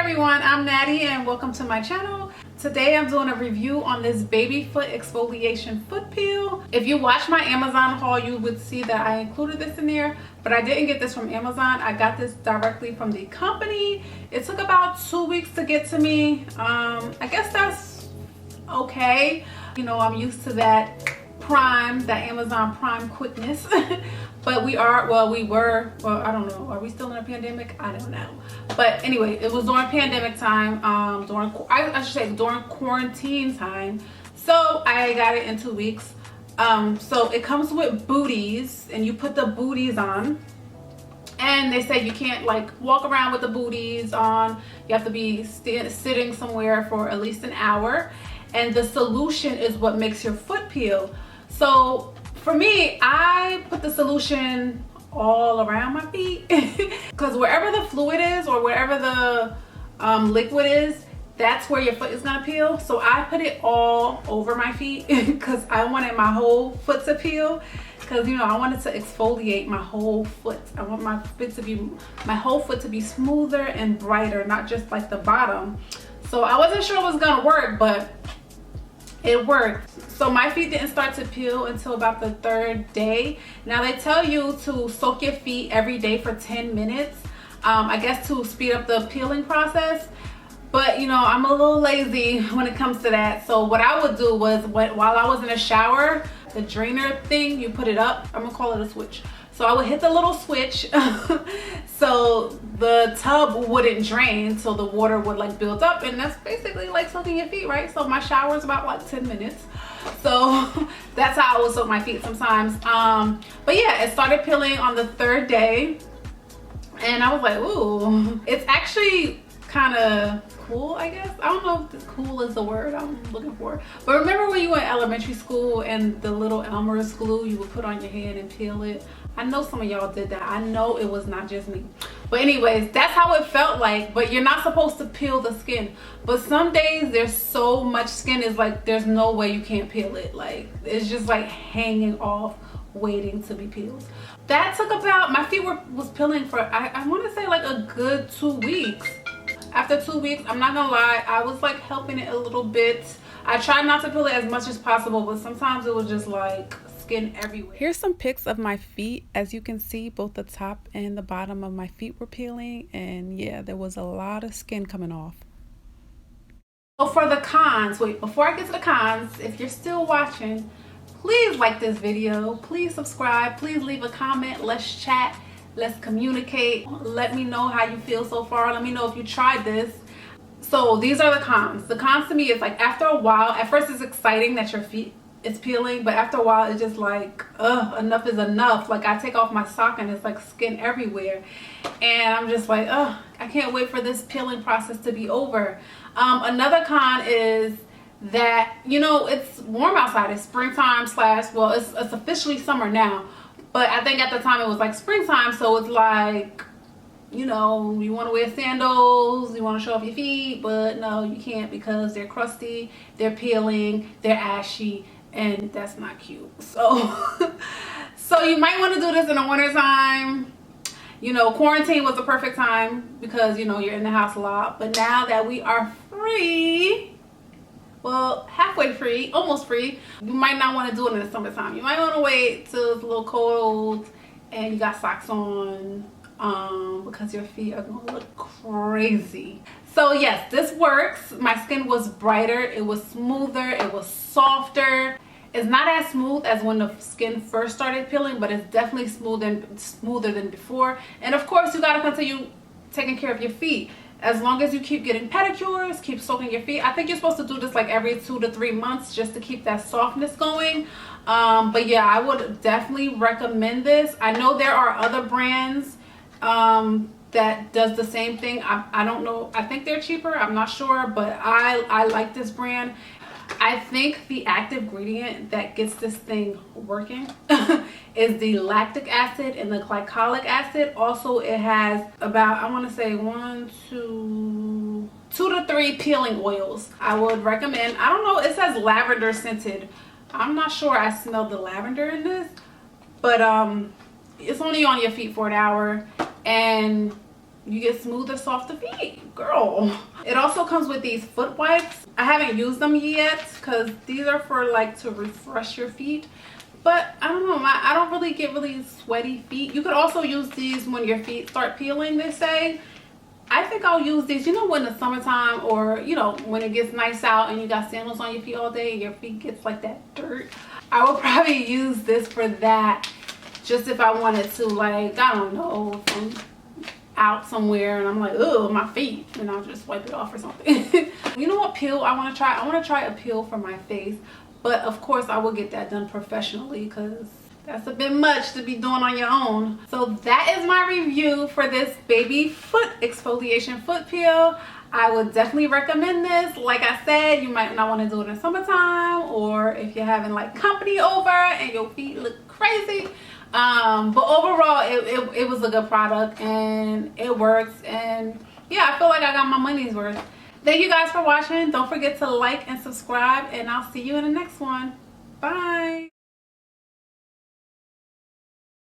everyone, I'm Natty and welcome to my channel. Today I'm doing a review on this baby foot exfoliation foot peel. If you watch my Amazon haul, you would see that I included this in there, but I didn't get this from Amazon. I got this directly from the company. It took about 2 weeks to get to me. I guess that's okay. You know, I'm used to that Amazon Prime quickness. But we were, I don't know, are we still in a pandemic? I don't know. But anyway, it was during pandemic time, I should say during quarantine time. So I got it in 2 weeks. So it comes with booties, and you put the booties on. And they say you can't like walk around with the booties on. You have to be sitting somewhere for at least an hour. And the solution is what makes your foot peel. So for me, I put the solution all around my feet because wherever the fluid is or wherever the liquid is, that's where your foot is gonna peel. So I put it all over my feet because I wanted my whole foot to peel, because you know I wanted to exfoliate my whole foot. I want my whole foot to be smoother and brighter, not just like the bottom. So I wasn't sure it was gonna work, but it worked. So my feet didn't start to peel until about the 3rd day. Now they tell you to soak your feet every day for 10 minutes, I guess to speed up the peeling process. But you know, I'm a little lazy when it comes to that. So what I would do was, while I was in the shower, the drainer thing, you put it up. I'm gonna call it a switch. So I would hit the little switch so the tub wouldn't drain, so the water would like build up, and that's basically like soaking your feet, right? So my shower is about like 10 minutes. So that's how I would soak my feet sometimes. But yeah, it started peeling on the 3rd day, and I was like, ooh, it's actually kind of cool, I guess. I don't know if cool is the word I'm looking for, but remember when you were in elementary school and the little Elmer's glue you would put on your hand and peel it? I know some of y'all did that. I know it was not just me. But anyways, that's how it felt like. But you're not supposed to peel the skin. But some days there's so much skin, is like there's no way you can't peel it. Like it's just like hanging off, waiting to be peeled. That took about, my feet was peeling for I want to say like a good 2 weeks. After 2 weeks, I'm not gonna lie, I was like helping it a little bit. I tried not to peel it as much as possible, but sometimes it was just like skin everywhere. Here's some pics of my feet. As you can see, both the top and the bottom of my feet were peeling, and yeah, there was a lot of skin coming off. So for the cons, wait, before I get to the cons, if you're still watching, please like this video, please subscribe, please leave a comment, let's chat, let's communicate. Let me know how you feel so far. Let me know if you tried this. So these are the cons. The cons to me is like, after a while, at first it's exciting that your feet is peeling, but after a while it's just like, enough is enough. Like I take off my sock and it's like skin everywhere, and I'm just like, I can't wait for this peeling process to be over. Another con is that, you know, it's warm outside. It's springtime well, it's officially summer now, but I think at the time it was like springtime. So it's like, you know, you want to wear sandals, you want to show off your feet, but no, you can't, because they're crusty, they're peeling, they're ashy, and that's not cute. So so you might want to do this in the winter time. You know, quarantine was the perfect time because, you know, you're in the house a lot. But now that we are free, well, halfway free, almost free, you might not want to do it in the summertime. You might want to wait till it's a little cold and you got socks on, because your feet are gonna look crazy. So yes, this works. My skin was brighter, it was smoother, it was softer. It's not as smooth as when the skin first started peeling, but it's definitely smoother than before. And of course, you gotta continue taking care of your feet. As long as you keep getting pedicures, keep soaking your feet. I think you're supposed to do this like every 2 to 3 months just to keep that softness going. But yeah, I would definitely recommend this. I know there are other brands that does the same thing. I don't know, I think they're cheaper, I'm not sure, but I like this brand. I think the active ingredient that gets this thing working is the lactic acid and the glycolic acid. Also, it has about, I want to say 2 to 3 peeling oils. I would recommend, I don't know, it says lavender scented. I'm not sure I smelled the lavender in this, but it's only on your feet for an hour, and you get smoother, softer feet, girl. It also comes with these foot wipes. I haven't used them yet because these are for like to refresh your feet. But I don't know, I don't really get really sweaty feet. You could also use these when your feet start peeling, they say. I think I'll use these, you know, when the summertime, or you know, when it gets nice out and you got sandals on your feet all day and your feet gets like that dirt. I will probably use this for that, just if I wanted to, like, I don't know, if I'm out somewhere and I'm like, oh, my feet, and I'll just wipe it off or something. You know what peel I want to try? I want to try a peel for my face, but of course I will get that done professionally because that's a bit much to be doing on your own. So that is my review for this baby foot exfoliation foot peel. I would definitely recommend this. Like I said, you might not want to do it in summertime, or if you're having like company over and your feet look crazy. But overall, it was a good product and it works. And yeah, I feel like I got my money's worth. Thank you guys for watching. Don't forget to like and subscribe, and I'll see you in the next one. Bye.